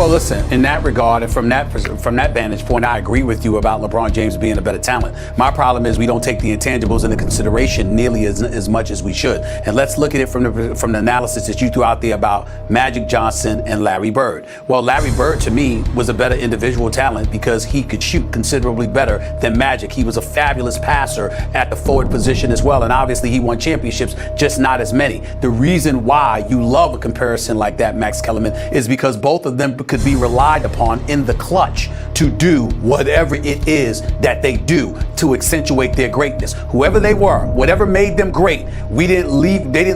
Well, listen, in that regard, and from that vantage point, I agree with you about LeBron James being a better talent. My problem is we don't take the intangibles into consideration nearly as much as we should. And let's look at it from the analysis that you threw out there about Magic Johnson and Larry Bird. Well, Larry Bird, to me, was a better individual talent because he could shoot considerably better than Magic. He was a fabulous passer at the forward position as well. And obviously, he won championships, just not as many. The reason why you love a comparison like that, Max Kellerman, is because both of them could be relied upon in the clutch to do whatever it is that they do to accentuate their greatness. Whoever they were, whatever made them great, they didn't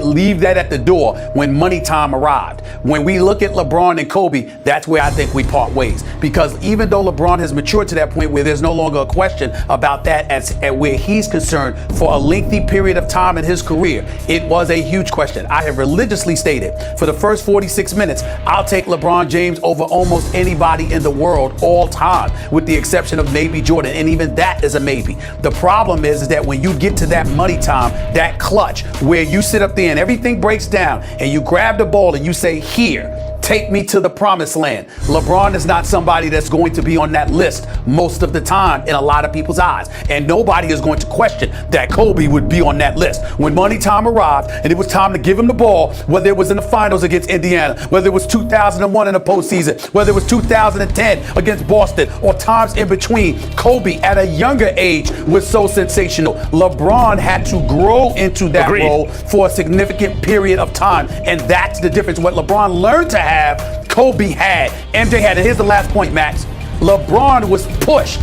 leave that at the door when money time arrived. When we look at LeBron and Kobe, that's where I think we part ways. Because even though LeBron has matured to that point where there's no longer a question about that as where he's concerned, for a lengthy period of time in his career, it was a huge question. I have religiously stated for the first 46 minutes, I'll take LeBron James over almost anybody in the world all time, with the exception of maybe Jordan, and even that is a maybe. The problem is that when you get to that money time, that clutch, where you sit up there and everything breaks down and you grab the ball and you say, here, take me to the promised land. LeBron is not somebody that's going to be on that list most of the time in a lot of people's eyes. And nobody is going to question that Kobe would be on that list. When money time arrived and it was time to give him the ball, whether it was in the finals against Indiana, whether it was 2001 in the postseason, whether it was 2010 against Boston, or times in between, Kobe at a younger age was so sensational. LeBron had to grow into that role for a significant period of time. And that's the difference. What LeBron learned to have, Kobe had, MJ had. And here's the last point, Max. LeBron was pushed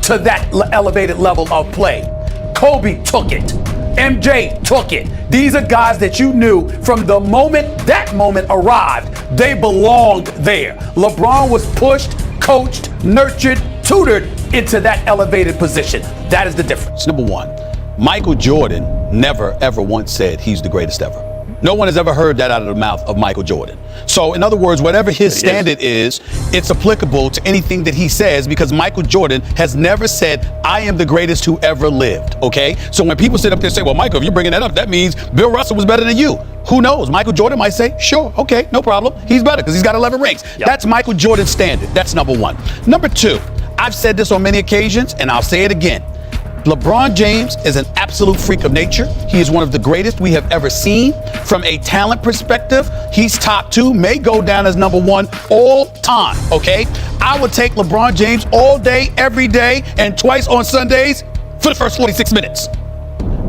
to that elevated level of play. Kobe took it. MJ took it. These are guys that you knew from the moment that moment arrived, they belonged there. LeBron was pushed, coached, nurtured, tutored into that elevated position. That is the difference. Number one, Michael Jordan never, ever once said he's the greatest ever. No one has ever heard that out of the mouth of Michael Jordan. So, in other words, whatever his standard is, it's applicable to anything that he says, because Michael Jordan has never said, I am the greatest who ever lived, okay? So when people sit up there and say, well, Michael, if you're bringing that up, that means Bill Russell was better than you. Who knows? Michael Jordan might say, sure, okay, no problem. He's better because he's got 11 rings. Yep. That's Michael Jordan's standard. That's number one. Number two, I've said this on many occasions, and I'll say it again. LeBron James is an absolute freak of nature. He is one of the greatest we have ever seen. From a talent perspective, he's top two, may go down as number one all time, okay? I would take LeBron James all day, every day, and twice on Sundays for the first 46 minutes.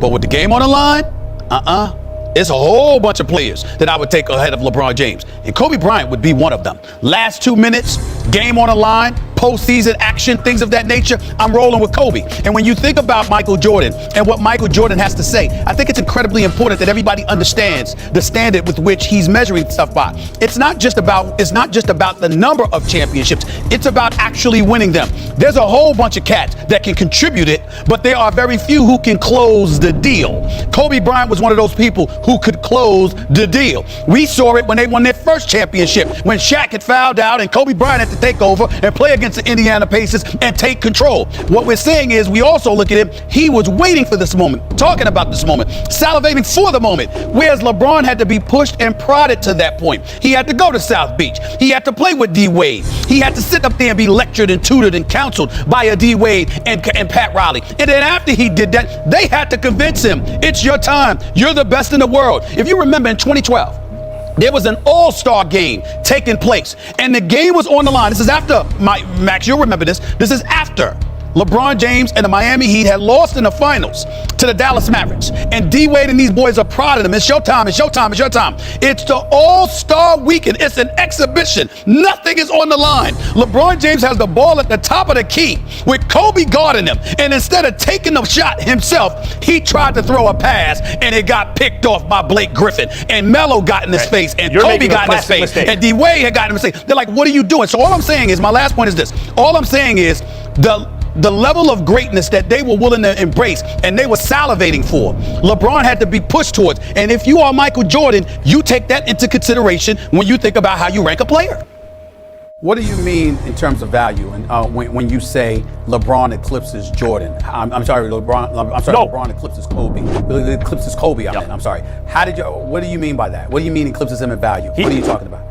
But with the game on the line, it's a whole bunch of players that I would take ahead of LeBron James. And Kobe Bryant would be one of them. Last 2 minutes, game on the line, postseason action, things of that nature, I'm rolling with Kobe. And when you think about Michael Jordan and what Michael Jordan has to say, I think it's incredibly important that everybody understands the standard with which he's measuring stuff by. It's not just about the number of championships. It's about actually winning them. There's a whole bunch of cats that can contribute it, but there are very few who can close the deal. Kobe Bryant was one of those people who could close the deal. We saw it when they won their first championship, when Shaq had fouled out and Kobe Bryant had to take over and play against the Indiana Pacers and take control. What we're saying is we also look at him, he was waiting for this moment, talking about this moment, salivating for the moment, whereas LeBron had to be pushed and prodded to that point. He had to go to South Beach. He had to play with D. Wade. He had to sit up there and be lectured and tutored and counseled by a D. Wade and Pat Riley. And then after he did that, they had to convince him, it's your time. You're the best in the world. If you remember in 2012, there was an all-star game taking place, and the game was on the line. This is after, Max, you'll remember this. This is after LeBron James and the Miami Heat had lost in the finals to the Dallas Mavericks. And D-Wade and these boys are proud of them. It's your time, it's your time, it's your time. It's the all-star weekend. It's an exhibition. Nothing is on the line. LeBron James has the ball at the top of the key with Kobe guarding him. And instead of taking the shot himself, he tried to throw a pass, and it got picked off by Blake Griffin. And Melo got in his face, and Kobe got in his face, mistake. And D-Wade had gotten in his face. They're like, what are you doing? So all I'm saying is, my last point is this. All I'm saying is the level of greatness that they were willing to embrace and they were salivating for, LeBron had to be pushed towards. And if you are Michael Jordan, you take that into consideration when you think about how you rank a player. What do you mean in terms of value? And when you say LeBron eclipses Jordan, I'm sorry, LeBron eclipses Kobe. Eclipses Kobe. I'm sorry. What do you mean by that? What do you mean eclipses him in value? What are you talking about?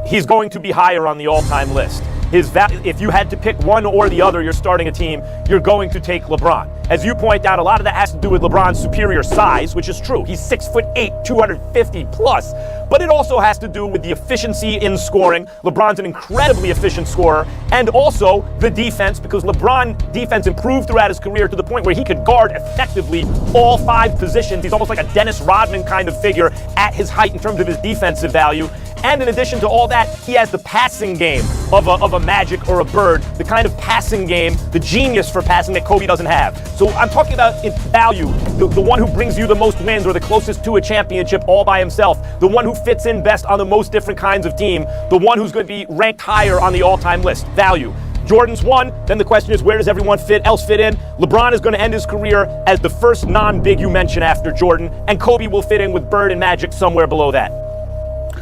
he's going to be higher on the all-time list. If you had to pick one or the other, you're starting a team, you're going to take LeBron. As you point out, a lot of that has to do with LeBron's superior size, which is true. He's 6'8", 250 plus. But it also has to do with the efficiency in scoring. LeBron's an incredibly efficient scorer. And also the defense, because LeBron defense improved throughout his career to the point where he could guard effectively all 5 positions. He's almost like a Dennis Rodman kind of figure at his height in terms of his defensive value. And in addition to all that, he has the passing game of a Magic or a Bird, the kind of passing game, the genius for passing that Kobe doesn't have. So I'm talking about its value, the one who brings you the most wins or the closest to a championship all by himself, the one who fits in best on the most different kinds of team, the one who's going to be ranked higher on the all-time list. Value. Jordan's one, then the question is, where does everyone else fit in? LeBron is going to end his career as the first non-big you mentioned after Jordan, and Kobe will fit in with Bird and Magic somewhere below that.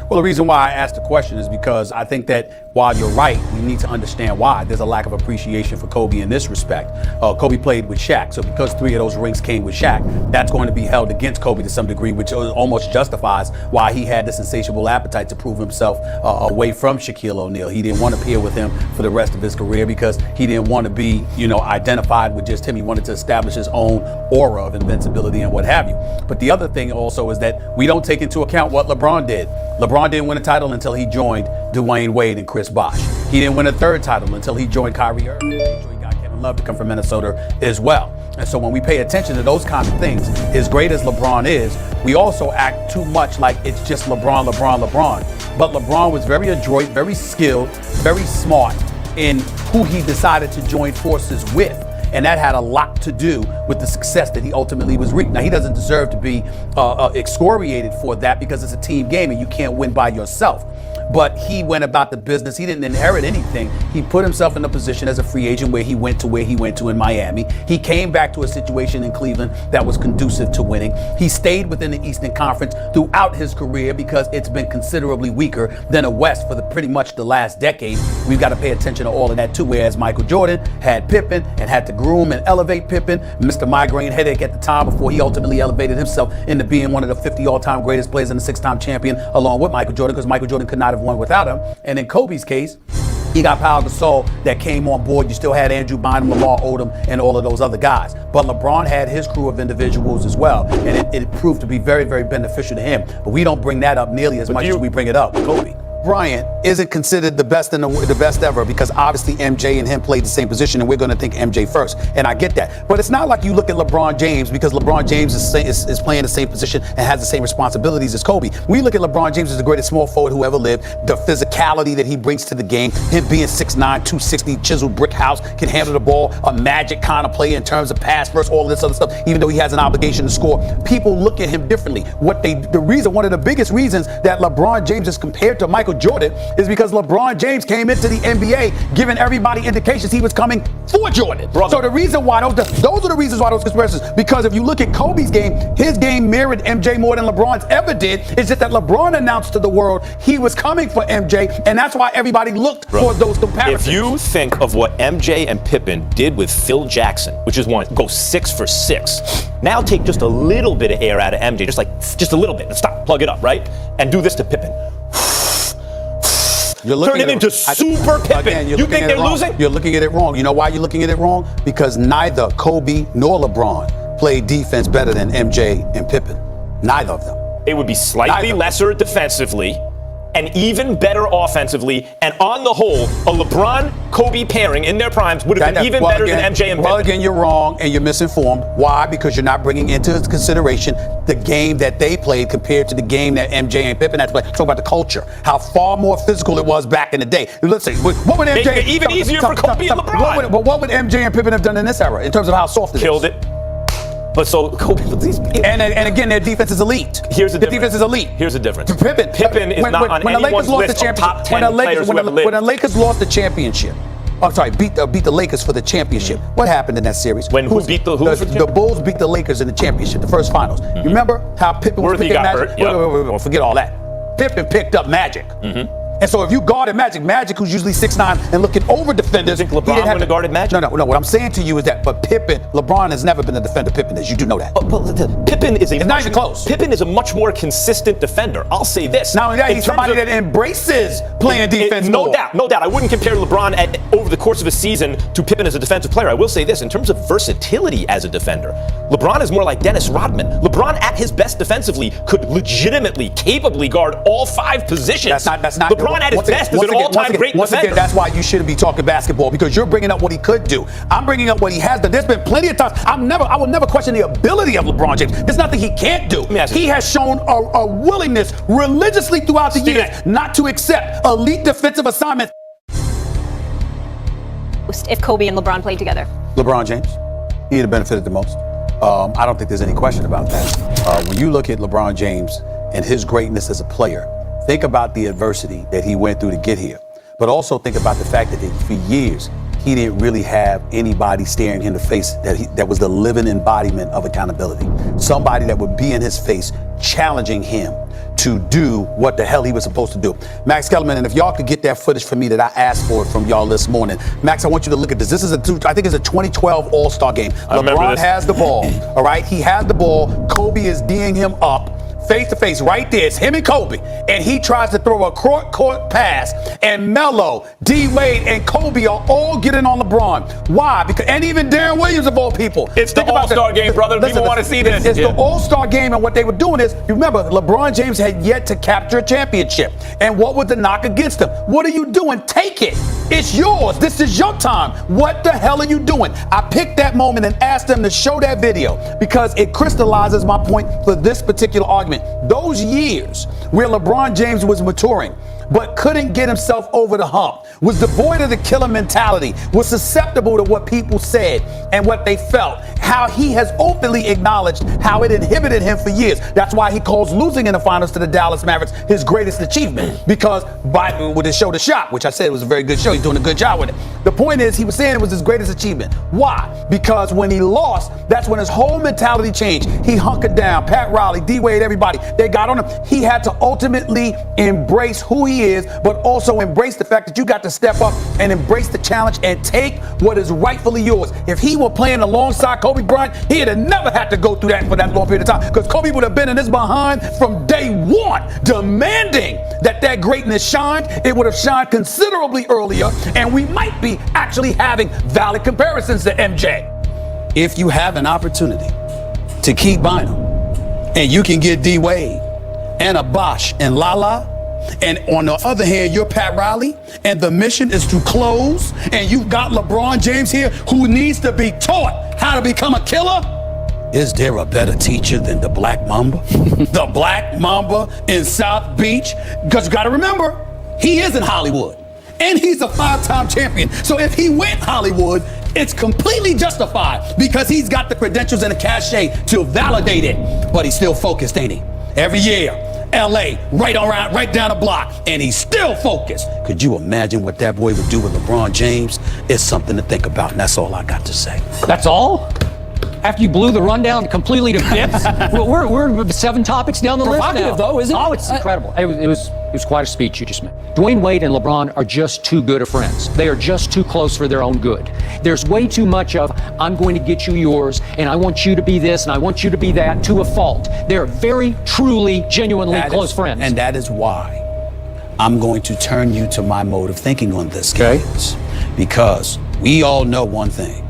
Well, the reason why I asked the question is because I think that while you're right, we need to understand why. There's a lack of appreciation for Kobe in this respect. Kobe played with Shaq, so because 3 of those rings came with Shaq, that's going to be held against Kobe to some degree, which almost justifies why he had this insatiable appetite to prove himself away from Shaquille O'Neal. He didn't want to pair with him for the rest of his career because he didn't want to be, identified with just him. He wanted to establish his own aura of invincibility and what have you. But the other thing also is that we don't take into account what LeBron did. LeBron didn't win a title until he joined Dwayne Wade and Chris Bosh. He didn't win a 3rd title until he joined Kyrie Irving. He got Kevin Love to come from Minnesota as well. And so when we pay attention to those kinds of things, as great as LeBron is, we also act too much like it's just LeBron. But LeBron was very adroit, very skilled, very smart in who he decided to join forces with. And that had a lot to do with the success that he ultimately was reaping. Now, he doesn't deserve to be excoriated for that because it's a team game and you can't win by yourself. But he went about the business. He didn't inherit anything. He put himself in a position as a free agent where he went to in Miami. He came back to a situation in Cleveland that was conducive to winning. He stayed within the Eastern Conference throughout his career because it's been considerably weaker than the West for pretty much the last decade. We've got to pay attention to all of that too, whereas Michael Jordan had Pippen and had to groom and elevate Pippen, Mr. Migraine Headache at the time before he ultimately elevated himself into being one of the 50 all-time greatest players and a 6-time champion along with Michael Jordan, because Michael Jordan could not have won without him. And in Kobe's case, he got Pau Gasol that came on board. You still had Andrew Bynum, Lamar Odom, and all of those other guys. But LeBron had his crew of individuals as well, and it proved to be very, very beneficial to him. But we don't bring that up nearly as much as we bring it up with Kobe. Bryant isn't considered the best the best ever because obviously MJ and him played the same position, and we're going to think MJ first, and I get that. But it's not like you look at LeBron James because LeBron James is playing the same position and has the same responsibilities as Kobe. We look at LeBron James as the greatest small forward who ever lived. The physicality that he brings to the game, him being 6'9", 260, chiseled brick house, can handle the ball, a Magic kind of player in terms of pass first, all of this other stuff. Even though he has an obligation to score, people look at him differently. One of the biggest reasons that LeBron James is compared to Michael Jordan is because LeBron James came into the NBA giving everybody indications he was coming for Jordan. Brother. So the reason why those are the reasons why those comparisons, because if you look at Kobe's game, his game mirrored MJ more than LeBron's ever did. It's just that LeBron announced to the world he was coming for MJ, and that's why everybody looked for those comparisons. If you think of what MJ and Pippen did with Phil Jackson, which is go 6 for 6, now take just a little bit of air out of MJ, just a little bit, and stop, plug it up, right? And do this to Pippen. Turn him into super Pippen. Again, you think they're losing? You're looking at it wrong. You know why you're looking at it wrong? Because neither Kobe nor LeBron played defense better than MJ and Pippen. Neither of them. It would be slightly lesser defensively and even better offensively. And on the whole, a LeBron-Kobe pairing in their primes would have been even better than MJ and Pippen. Well, again, you're wrong and you're misinformed. Why? Because you're not bringing into consideration the game that they played compared to the game that MJ and Pippen had to play. Talk about the culture, how far more physical it was back in the day. Let's say, what would MJ? Make it even easier for Kobe and LeBron. What would MJ and Pippen have done in this era in terms of how soft it is? Killed it. But so Kobe, and again, their defense is elite. Here's the difference. Defense is elite. Here's the difference. Pippen is not on anyone's list of top 10 players who ever lived. When the Lakers lost the championship, beat the Lakers for the championship. What happened in that series? Who beat the The Bulls beat the Lakers in the championship, the first finals. You remember how Pippen was picking Magic? Forget all that. Pippen picked up Magic. And so if you guarded Magic, who's usually 6'9" and looking over defenders, You think LeBron wouldn't have guarded Magic? No. What I'm saying to you is that, but LeBron has never been the defender Pippen is. You do know that. But Pippen is It's not even close. Pippen is a much more consistent defender. I'll say this. Not only that, he's somebody that embraces playing defense. No doubt. I wouldn't compare LeBron over the course of a season to Pippen as a defensive player. I will say this, in terms of versatility as a defender, LeBron is more like Dennis Rodman. LeBron at his best defensively could legitimately, capably guard all 5 positions. That's not LeBron at his best is an all-time great Once defender. again, that's why you shouldn't be talking basketball, because you're bringing up what he could do. I'm bringing up what he has done. There's been plenty of times. I will never question the ability of LeBron James. There's nothing he can't do. He has shown a willingness religiously throughout the years not to accept elite defensive assignments. If Kobe and LeBron played together? LeBron James, he'd have benefited the most. I don't think there's any question about that. When you look at LeBron James and his greatness as a player, think about the adversity that he went through to get here. But also think about the fact that for years, he didn't really have anybody staring him in the face that was the living embodiment of accountability. Somebody that would be in his face challenging him to do what the hell he was supposed to do. Max Kellerman, and if y'all could get that footage for me that I asked for from y'all this morning. Max, I want you to look at this. This is I think it's a 2012 All-Star game. LeBron has the ball, all right? He has the ball. Kobe is D'ing him up. Face to face, right there. It's him and Kobe. And he tries to throw a court pass. And Melo, D Wade, and Kobe are all getting on LeBron. Why? And even Darren Williams, of all people. It's the All-Star game, brother. People want to see this. It's the All-Star game, and what they were doing is, you remember, LeBron James had yet to capture a championship. And what was the knock against him? What are you doing? Take it. It's yours. This is your time. What the hell are you doing? I picked that moment and asked them to show that video because it crystallizes my point for this particular argument. Those years where LeBron James was maturing but couldn't get himself over the hump, was devoid of the killer mentality, was susceptible to what people said and what they felt, how he has openly acknowledged how it inhibited him for years. That's why he calls losing in the finals to the Dallas Mavericks his greatest achievement, because with his show The Shop, which I said was a very good show, he's doing a good job with it. The point is, he was saying it was his greatest achievement. Why? Because when he lost, that's when his whole mentality changed. He hunkered down. Pat Riley, D Wade, everybody, they got on him. He had to ultimately embrace who he is, but also embrace the fact that you got to step up and embrace the challenge and take what is rightfully yours. If he were playing alongside Kobe Bryant, he'd have never had to go through that for that long period of time, because Kobe would have been in his behind from day one, demanding that greatness shined. It would have shined considerably earlier, and we might be actually having valid comparisons to MJ. If you have an opportunity to keep Bynum, and you can get D Wade and a Bosh and Lala, and on the other hand, you're Pat Riley, and the mission is to close, and you've got LeBron James here who needs to be taught how to become a killer. Is there a better teacher than the Black Mamba? The Black Mamba in South Beach? Because you got to remember, he is in Hollywood, and he's a 5-time champion. So if he went Hollywood, it's completely justified because he's got the credentials and the cachet to validate it. But he's still focused, ain't he? Every year, LA, right down the block, and he's still focused. Could you imagine what that boy would do with LeBron James? It's something to think about, and that's all I got to say. That's all? After you blew the rundown completely to bits? we're 7 topics down the list now. Provocative, though, isn't it? Oh, it's incredible. It was quite a speech you just made. Dwayne Wade and LeBron are just too good of friends. They are just too close for their own good. There's way too much of, I'm going to get you yours, and I want you to be this, and I want you to be that, to a fault. They're very, truly, genuinely close friends. And that is why I'm going to turn you to my mode of thinking on this, guys. Because we all know one thing.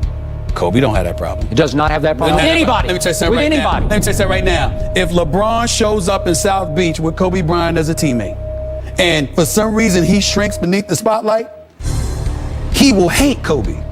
Kobe don't have that problem. It does not have that problem with anybody. Let me tell you something right now. If LeBron shows up in South Beach with Kobe Bryant as a teammate, and for some reason he shrinks beneath the spotlight, he will hate Kobe.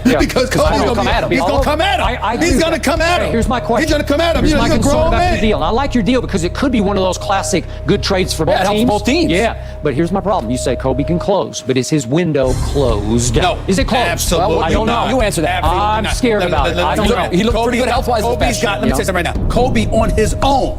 Because Kobe's going to come at him. He's going to come at him. He's going to come at him. Here's my question. He's going to come at him. Here's my He's a concern grown about man. your deal. And I like your deal because it could be one of those classic good trades for both teams. It helps both teams. Yeah, but here's my problem. You say Kobe can close, but is his window closed? No. Is it closed? Absolutely I don't know. not. You answer that. I'm scared about it. I don't know. He looked pretty good health-wise. Let me tell you something right now. Kobe on his own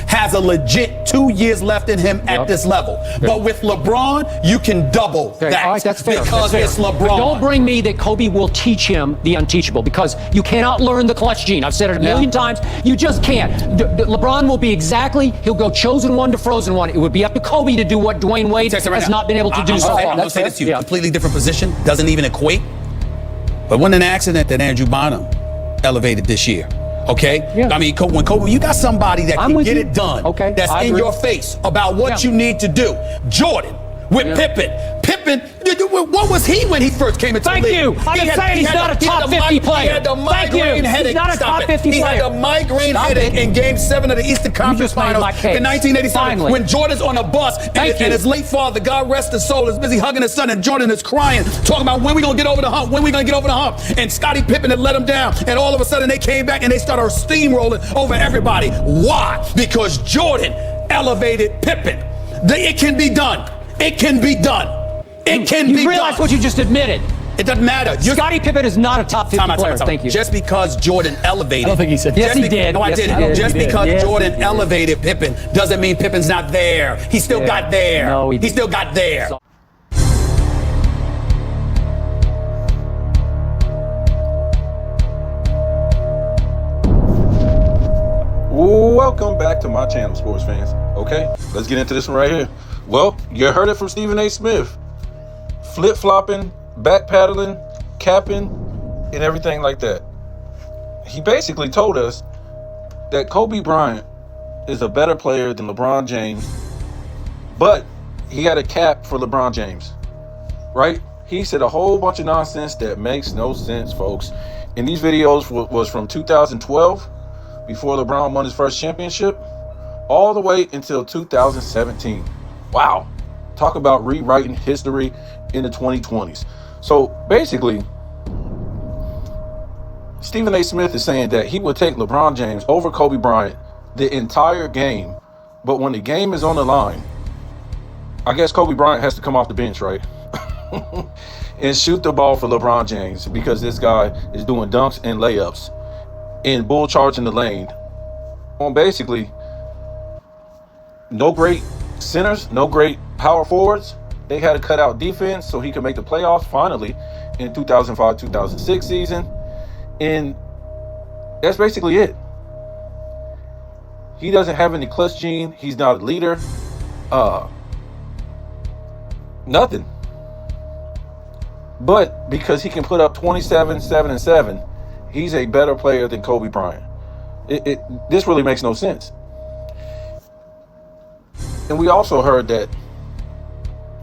has a legit 2 years left in him at this level. But with LeBron, you can double that. All right, that's fair. Because That's it's fair. LeBron. But don't bring me that Kobe will teach him the unteachable, because you cannot learn the clutch gene. I've said it a million times. You just can't. LeBron will be he'll go chosen one to frozen one. It would be up to Kobe to do what Dwayne Wade has not been able to do so far. I'm going to say this to you. Completely different position. Doesn't even equate. But when an accident that Andrew Bonham elevated this year, okay? Yeah. I mean, when Kobe, you got somebody that can get it done. Okay. That's I in agree. your face about what you need to do. Jordan with Pippen. What was he when he first came into the league? Thank you. I've been saying he's not a top 50 player. He had the migraine headache. He's not a top 50 He player. had the migraine headache in Game 7 of the Eastern Conference just made Finals my case. in 1987 Finally. when Jordan's on a bus and his late father, God rest his soul, is busy hugging his son, and Jordan is crying, talking about when we gonna get over the hump, when we gonna get over the hump. And Scottie Pippen had let him down, and all of a sudden they came back and they started steamrolling over everybody. Why? Because Jordan elevated Pippen. It can be done. It can be done. It can be done. You realize what you just admitted? It doesn't matter. Scottie Pippen is not a top 50 player. Thank you. Just because Jordan elevated. I don't think he said Yes, he did. No, I Yes, didn't. he did. Just He did. because Yes, Jordan he did. elevated Pippen doesn't mean Pippen's not there. He still got there. No, he still got there. Welcome back to my channel, sports fans. Okay, let's get into this one right here. Well, you heard it from Stephen A. Smith. Flip-flopping, backpedaling, capping, and everything like that. He basically told us that Kobe Bryant is a better player than LeBron James, but he had a cap for LeBron James, right? He said a whole bunch of nonsense that makes no sense, folks. And these videos was from 2012, before LeBron won his first championship, all the way until 2017. Wow. Talk about rewriting history in the 2020s. So basically, Stephen A. Smith is saying that he would take LeBron James over Kobe Bryant the entire game, but when the game is on the line, I guess Kobe Bryant has to come off the bench, right? And shoot the ball for LeBron James, because this guy is doing dunks and layups and bull charging the lane on basically no great centers, no great power forwards. They had to cut out defense so he could make the playoffs finally in 2005-2006 season. And that's basically it. He doesn't have any clutch gene. He's not a leader. Nothing. But because he can put up 27, 7, and 7, he's a better player than Kobe Bryant. This really makes no sense. And we also heard that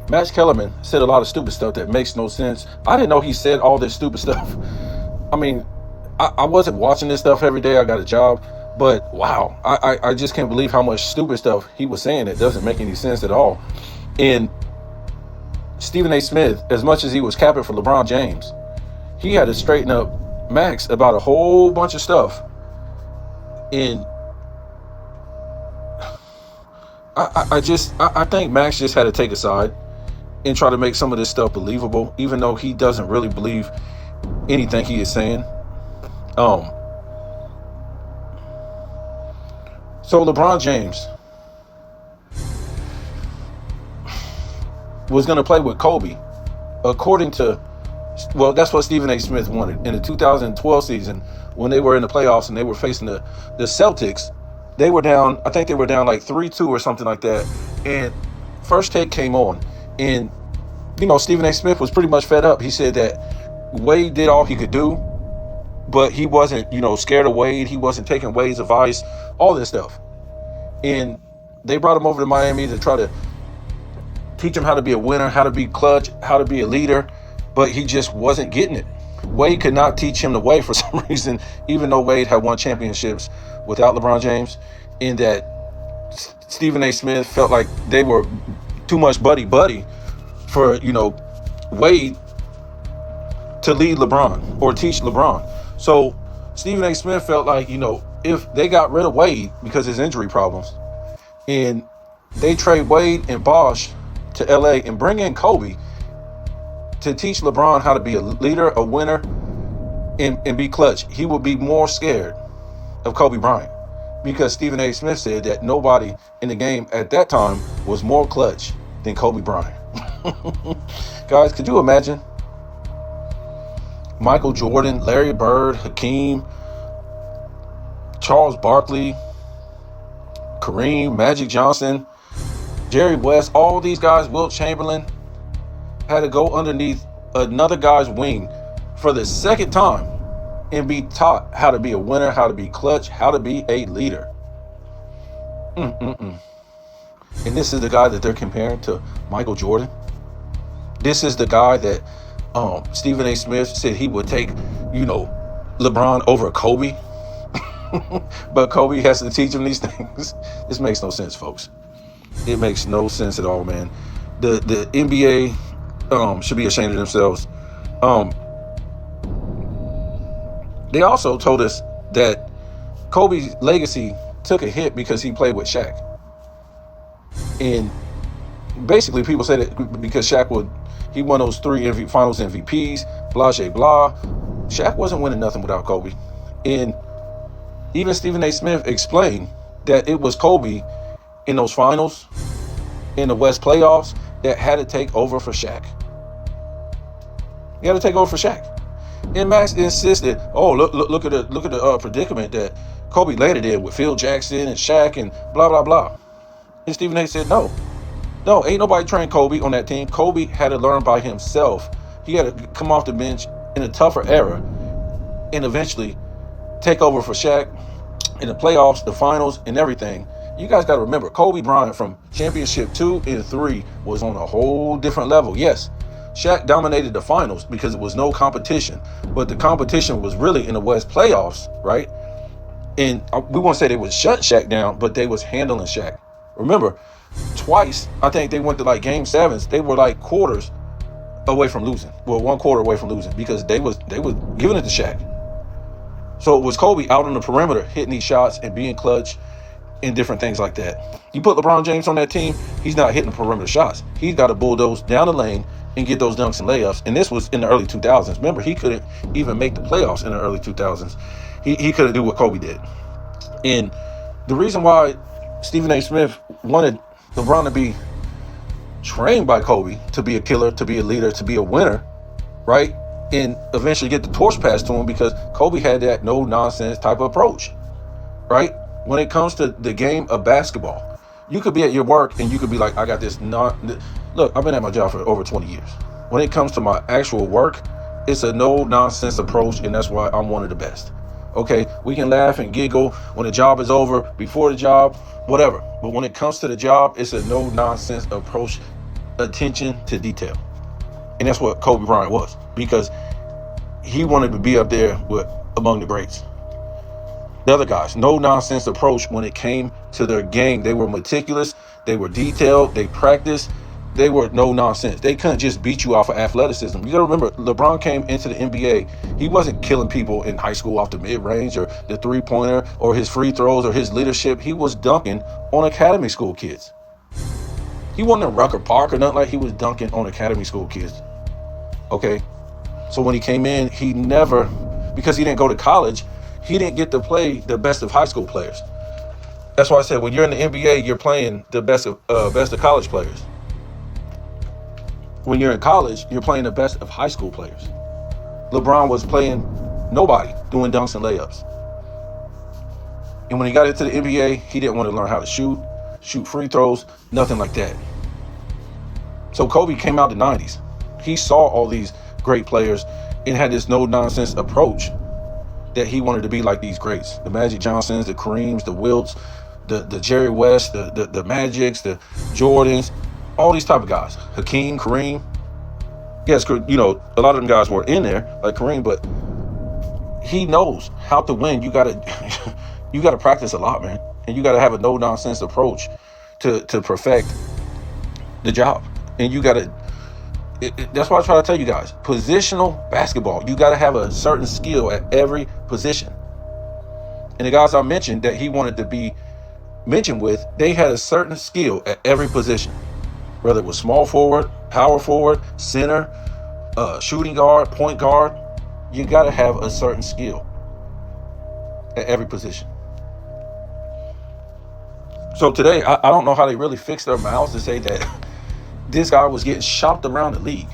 Max Kellerman said a lot of stupid stuff that makes no sense. I didn't know he said all this stupid stuff. I mean, I wasn't watching this stuff every day. I got a job. But wow, I just can't believe how much stupid stuff he was saying that doesn't make any sense at all. And Stephen A. Smith, as much as he was capping for LeBron James, he had to straighten up Max about a whole bunch of stuff. And I think Max just had to take a side and try to make some of this stuff believable, even though he doesn't really believe anything he is saying. So LeBron James was going to play with Kobe, according to, well, that's what Stephen A. Smith wanted. In the 2012 season, when they were in the playoffs and they were facing the Celtics, they were down, I think they were down like 3-2 or something like that. And First Take came on. And, you know, Stephen A. Smith was pretty much fed up. He said that Wade did all he could do, but he wasn't, you know, scared of Wade. He wasn't taking Wade's advice, all this stuff. And they brought him over to Miami to try to teach him how to be a winner, how to be clutch, how to be a leader, but he just wasn't getting it. Wade could not teach him the way for some reason, even though Wade had won championships without LeBron James, in that Stephen A. Smith felt like they were too much buddy-buddy for, you know, Wade to lead LeBron or teach LeBron. So Stephen A. Smith felt like, you know, if they got rid of Wade because of his injury problems, and they trade Wade and Bosh to LA and bring in Kobe to teach LeBron how to be a leader, a winner, and be clutch, he would be more scared of Kobe Bryant, because Stephen A. Smith said that nobody in the game at that time was more clutch than Kobe Bryant. Guys, could you imagine Michael Jordan, Larry Bird, Hakeem, Charles Barkley, Kareem, Magic Johnson, Jerry West, all these guys, Wilt Chamberlain, had to go underneath another guy's wing for the second time and be taught how to be a winner, how to be clutch, how to be a leader. And this is the guy that they're comparing to Michael Jordan. This is the guy that Stephen A. Smith said he would take, LeBron over Kobe. But Kobe has to teach him these things. This makes no sense, folks. It makes no sense at all, man. The NBA should be ashamed of themselves. They also told us that Kobe's legacy took a hit because he played with Shaq. And basically people say that because Shaq he won those 3 finals MVPs, blah, blah, blah. Shaq wasn't winning nothing without Kobe. And even Stephen A. Smith explained that it was Kobe in those finals, in the West playoffs, that had to take over for Shaq. He had to take over for Shaq. And Max insisted, look at the predicament that Kobe later did with Phil Jackson and Shaq and blah, blah, blah. And Stephen A. said, no, ain't nobody trained Kobe on that team. Kobe had to learn by himself. He had to come off the bench in a tougher era and eventually take over for Shaq in the playoffs, the finals, and everything. You guys got to remember, Kobe Bryant from championship 2 and 3 was on a whole different level. Yes, Shaq dominated the finals because it was no competition, but the competition was really in the West playoffs, right? And we won't say they would shut Shaq down, but they was handling Shaq. Remember, twice, I think they went to like game 7s. They were like quarters away from losing. Well, 1 quarter away from losing because they was giving it to Shaq. So it was Kobe out on the perimeter hitting these shots and being clutch and different things like that. You put LeBron James on that team, he's not hitting perimeter shots. He's got to bulldoze down the lane and get those dunks and layups. And this was in the early 2000s. Remember, he couldn't even make the playoffs in the early 2000s. He couldn't do what Kobe did. And the reason why Stephen A. Smith wanted LeBron to be trained by Kobe to be a killer, to be a leader, to be a winner, right? And eventually get the torch passed to him because Kobe had that no-nonsense type of approach, right? When it comes to the game of basketball, you could be at your work and you could be like, I got this. Look, I've been at my job for over 20 years. When it comes to my actual work, it's a no-nonsense approach, and that's why I'm one of the best. Okay, we can laugh and giggle when the job is over, before the job, whatever. But when it comes to the job, it's a no-nonsense approach, attention to detail. And that's what Kobe Bryant was, because he wanted to be up there among the greats. The other guys, no nonsense approach when it came to their game. They were meticulous, they were detailed, they practiced, they were no nonsense. They couldn't just beat you off of athleticism. You gotta remember, LeBron came into the NBA, he wasn't killing people in high school off the mid-range or the three-pointer or his free throws or his leadership. He was dunking on academy school kids. He wasn't in Rucker Park or nothing like. He was dunking on academy school kids. Okay, so when he came in, he never, because he didn't go to college, he didn't get to play the best of high school players. That's why I said when you're in the NBA, you're playing the best of college players. When you're in college, you're playing the best of high school players. LeBron was playing nobody, doing dunks and layups. And when he got into the NBA, he didn't want to learn how to shoot free throws, nothing like that. So Kobe came out in the 90s. He saw all these great players and had this no-nonsense approach that he wanted to be like these greats. The Magic Johnsons, the Kareems, the Wilts, the Jerry West, the Magics, the Jordans, all these type of guys. Hakeem, Kareem. Yes, a lot of them guys were in there, like Kareem, but he knows how to win. You gotta practice a lot, man. And you gotta have a no-nonsense approach to perfect the job. And you gotta, that's why I try to tell you guys, positional basketball, you got to have a certain skill at every position. And the guys I mentioned that he wanted to be mentioned with, they had a certain skill at every position, whether it was small forward, power forward, center, shooting guard, point guard. You got to have a certain skill at every position. So today, I don't know how they really fixed their mouths to say that this guy was getting shopped around the league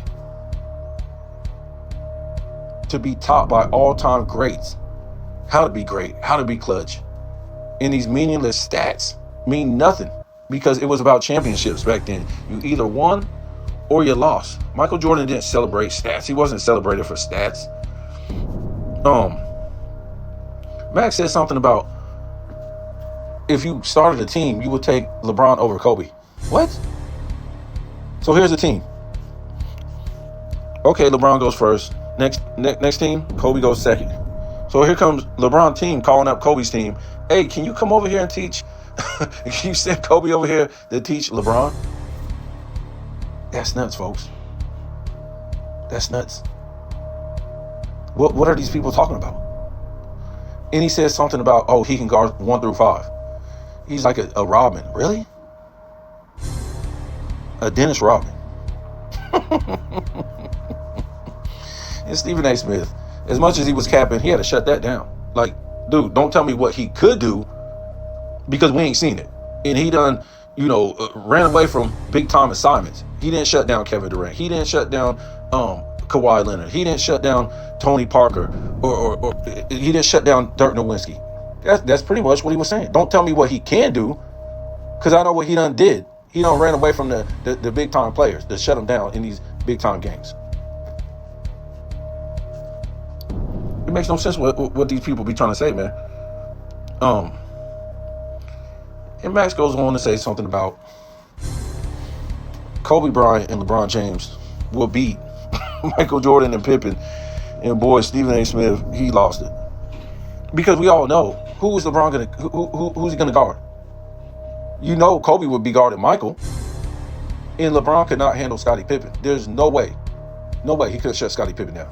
to be topped by all-time greats. How to be great, how to be clutch. And these meaningless stats mean nothing because it was about championships back then. You either won or you lost. Michael Jordan didn't celebrate stats. He wasn't celebrated for stats. Max said something about if you started a team, you would take LeBron over Kobe. What? So here's the team. Okay, LeBron goes first. Next team, Kobe goes second. So here comes LeBron's team calling up Kobe's team. Hey, can you come over here and teach? Can you send Kobe over here to teach LeBron? That's nuts, folks. That's nuts. What are these people talking about? And he says something about, oh, he can guard 1 through 5. He's like a Rodman. Really? A Dennis Rodman. And Stephen A. Smith, as much as he was capping, he had to shut that down. Like, dude, don't tell me what he could do because we ain't seen it. And he done, ran away from big time assignments. He didn't shut down Kevin Durant. He didn't shut down Kawhi Leonard. He didn't shut down Tony Parker or he didn't shut down Dirk Nowitzki. That's pretty much what he was saying. Don't tell me what he can do because I know what he done did. He done ran away from the big time players to shut them down in these big time games. It makes no sense what these people be trying to say, man. And Max goes on to say something about Kobe Bryant and LeBron James will beat Michael Jordan and Pippen. And boy, Stephen A. Smith, he lost it. Because we all know who's LeBron who's he gonna guard? Kobe would be guarding Michael. And LeBron could not handle Scottie Pippen. There's no way he could shut Scottie Pippen down.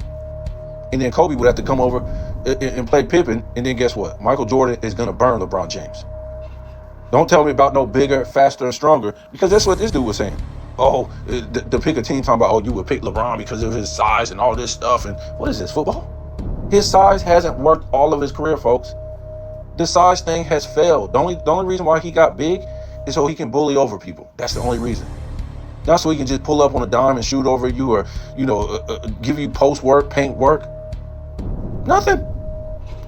And then Kobe would have to come over and play Pippen. And then guess what? Michael Jordan is gonna burn LeBron James. Don't tell me about no bigger, faster, and stronger, because that's what this dude was saying. Oh, to pick a team, talking about, oh, you would pick LeBron because of his size and all this stuff. And what is this, football? His size hasn't worked all of his career, folks. The size thing has failed. The only reason why he got big is so he can bully over people. That's the only reason. Not so he can just pull up on a dime and shoot over you or, give you post work, paint work. Nothing.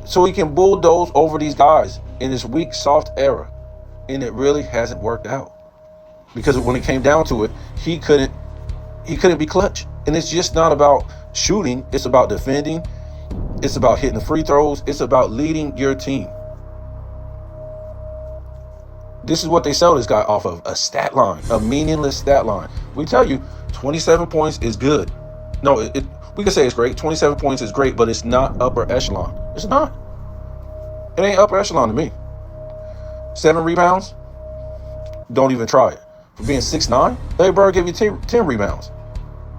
So he can bulldoze over these guys in this weak, soft era. And it really hasn't worked out. Because when it came down to it, he couldn't be clutch. And it's just not about shooting. It's about defending. It's about hitting the free throws. It's about leading your team. This is what they sell this guy off of, a stat line, a meaningless stat line. We tell you 27 points is good. No, we can say it's great. 27 points is great, but it's not upper echelon. It's not. It ain't upper echelon to me. 7 rebounds? Don't even try it. For being 6'9", Larry Bird gave you 10 rebounds.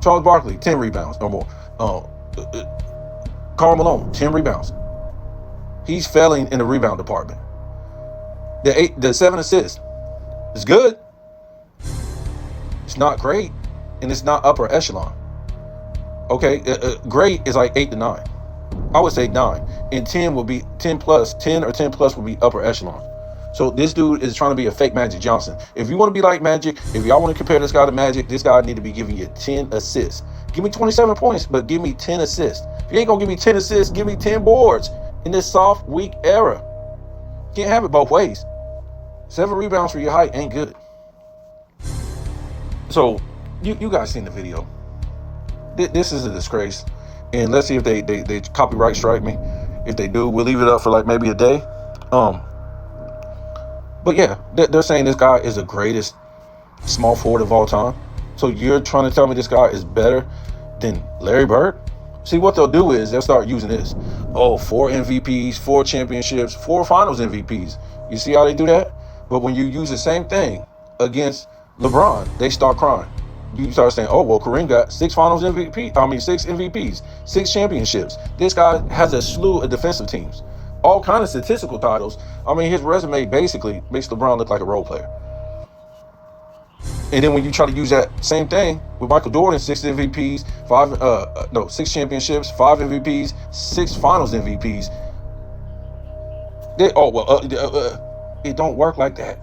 Charles Barkley, 10 rebounds or more. Karl Malone, 10 rebounds. He's failing in the rebound department. The 7 assists. It's good. It's not great, and it's not upper echelon. Okay, great is like 8 to 9. I would say 9, and 10 will be 10 plus. 10 or 10 plus will be upper echelon. So this dude is trying to be a fake Magic Johnson. If you want to be like Magic, if y'all want to compare this guy to Magic, this guy need to be giving you 10 assists. Give me 27 points, but give me 10 assists. If you ain't gonna give me 10 assists, give me 10 boards in this soft, weak era. Can't have it both ways. 7 rebounds for your height ain't good. So you guys seen the video. This is a disgrace. And let's see if they copyright strike me. If they do, we'll leave it up for like maybe a day. But yeah, they're saying this guy is the greatest small forward of all time. So you're trying to tell me this guy is better than Larry Bird? See, what they'll do is they'll start using this. Oh, 4 MVPs, 4 championships, 4 finals MVPs. You see how they do that? But when you use the same thing against LeBron, they start crying. You start saying, oh, well, Kareem got 6 MVPs, 6 championships. This guy has a slew of defensive teams. All kind of statistical titles. I mean, his resume basically makes LeBron look like a role player. And then when you try to use that same thing with Michael Jordan, 6 MVPs, 6 championships, 5 MVPs, 6 finals MVPs. It don't work like that.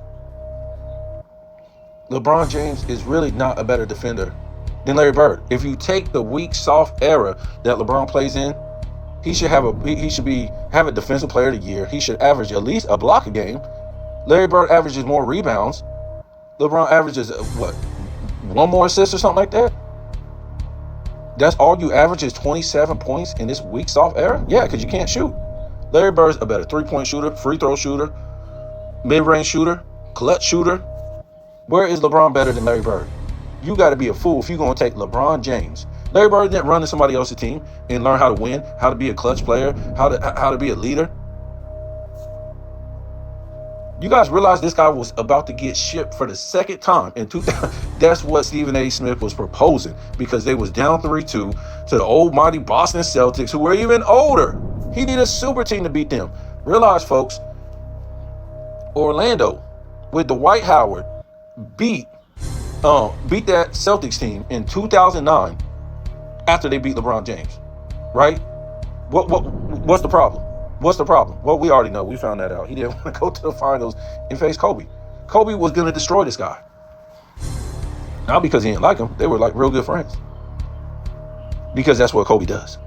LeBron James is really not a better defender than Larry Bird. If you take the weak, soft era that LeBron plays in, he should have a defensive player of the year. He should average at least a block a game. Larry Bird averages more rebounds. LeBron averages one more assist or something like that. That's all you average is 27 points in this weak, soft era? Yeah, because you can't shoot. Larry Bird's a better three-point shooter, free throw shooter, mid-range shooter, clutch shooter. Where is LeBron better than Larry Bird? You got to be a fool if you're going to take LeBron James. Larry Bird didn't run to somebody else's team and learn how to win, how to be a clutch player, how to be a leader. You guys realize this guy was about to get shipped for the second time in 2000. That's what Stephen A. Smith was proposing, because they was down 3-2 to the old mighty Boston Celtics, who were even older. He needed a super team to beat them. Realize, folks, Orlando with Dwight Howard beat that Celtics team in 2009 after they beat LeBron James, right? What's the problem? What's the problem? Well, we already know. We found that out. He didn't want to go to the finals and face Kobe. Kobe was going to destroy this guy. Not because he didn't like him. They were like real good friends. Because that's what Kobe does.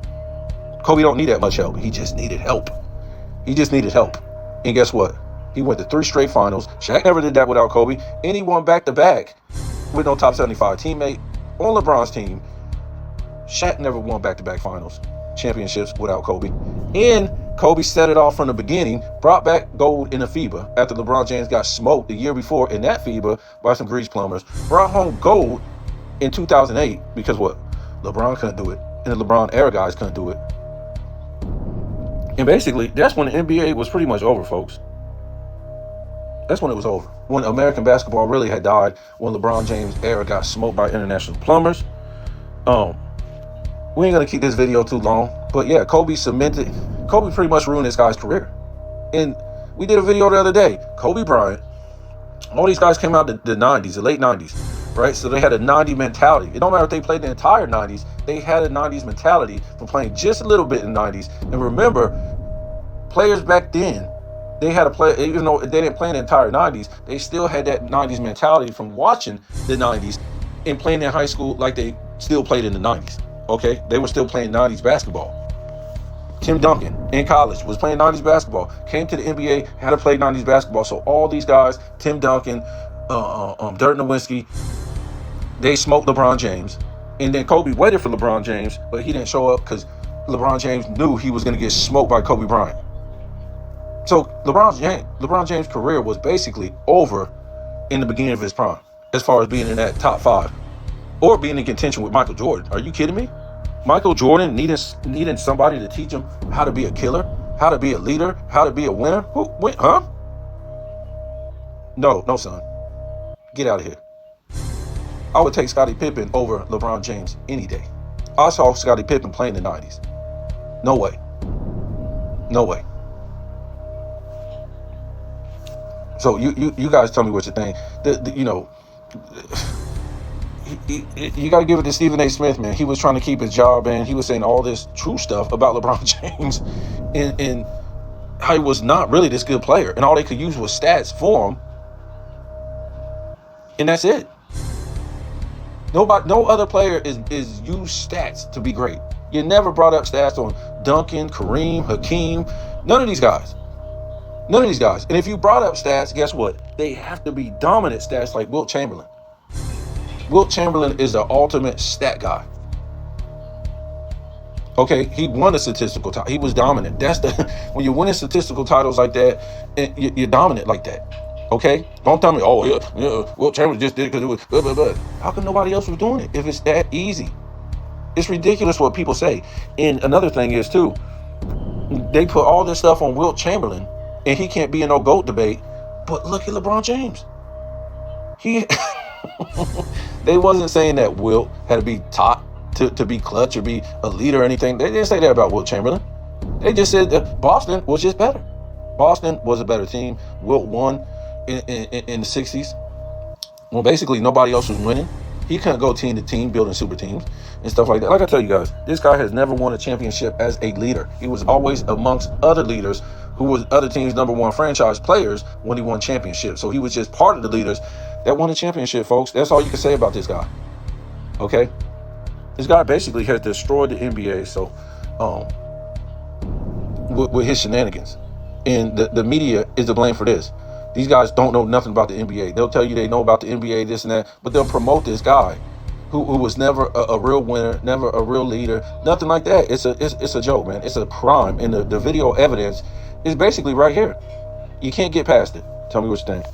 Kobe don't need that much help. He just needed help. He just needed help. And guess what? He went to 3 straight finals. Shaq never did that without Kobe. And he won back-to-back with no top 75 teammate on LeBron's team. Shaq never won back-to-back finals championships without Kobe. And Kobe set it off from the beginning, brought back gold in a FIBA after LeBron James got smoked the year before in that FIBA by some grease plumbers. Brought home gold in 2008 because what? LeBron couldn't do it. And the LeBron era guys couldn't do it. And basically, that's when the NBA was pretty much over, folks. That's when it was over. When American basketball really had died, when LeBron James era got smoked by international plumbers. We ain't gonna keep this video too long, but yeah, Kobe pretty much ruined this guy's career. And we did a video the other day. Kobe Bryant, all these guys came out the 90s, the late 90s, right? So they had a 90 mentality. It don't matter if they played the entire 90s, they had a 90s mentality from playing just a little bit in the 90s. And remember, players back then, they had to play, even though they didn't play in the entire 90s, they still had that 90s mentality from watching the 90s and playing in high school like they still played in the 90s. Okay, they were still playing 90s basketball. Tim Duncan in college was playing 90s basketball. Came to the NBA, had to play 90s basketball. So all these guys, Tim Duncan, Dirk Nowitzki, they smoked LeBron James. And then Kobe waited for LeBron James, but he didn't show up because LeBron James knew he was going to get smoked by Kobe Bryant. So LeBron James' career was basically over in the beginning of his prime, as far as being in that top 5. Or being in contention with Michael Jordan. Are you kidding me? Michael Jordan needing somebody to teach him how to be a killer, how to be a leader, how to be a winner? Huh? No, son. Get out of here. I would take Scottie Pippen over LeBron James any day. I saw Scottie Pippen playing in the 90s. No way. No way. So you guys tell me what you think. You got to give it to Stephen A. Smith, man. He was trying to keep his job, and he was saying all this true stuff about LeBron James and how he was not really this good player, and all they could use was stats for him, and that's it. No other player is used stats to be great. You never brought up stats on Duncan, Kareem, Hakeem, none of these guys. None of these guys. And if you brought up stats, guess what? They have to be dominant stats like Wilt Chamberlain. Wilt Chamberlain is the ultimate stat guy. Okay, he won a statistical title. He was dominant. That's when you're winning statistical titles like that, you're dominant like that. Okay, don't tell me, oh yeah, Wilt Chamberlain just did it because it was blah, blah, blah. How come nobody else was doing it if it's that easy? It's ridiculous what people say. And another thing is too, they put all this stuff on Wilt Chamberlain, and he can't be in no GOAT debate. But look at LeBron James. They wasn't saying that Wilt had to be taught to be clutch or be a leader or anything. They didn't say that about Wilt Chamberlain. They just said that Boston was just better. Boston was a better team. Wilt won in the 60s. Well, basically, nobody else was winning. He couldn't go team to team building super teams and stuff like that. Like I tell you guys, this guy has never won a championship as a leader. He was always amongst other leaders who was other teams' #1 franchise players when he won championships. So he was just part of the leaders. that won a championship, folks. That's all you can say about this guy. Okay? This guy basically has destroyed the NBA. So, with his shenanigans, and the media is to blame for this. These guys don't know nothing about the NBA. They'll tell you they know about the NBA, this and that, but they'll promote this guy who was never a real winner, never a real leader, nothing like that. It's a joke, man. It's a crime, and the video evidence is basically right here. You can't get past it. Tell me what you think.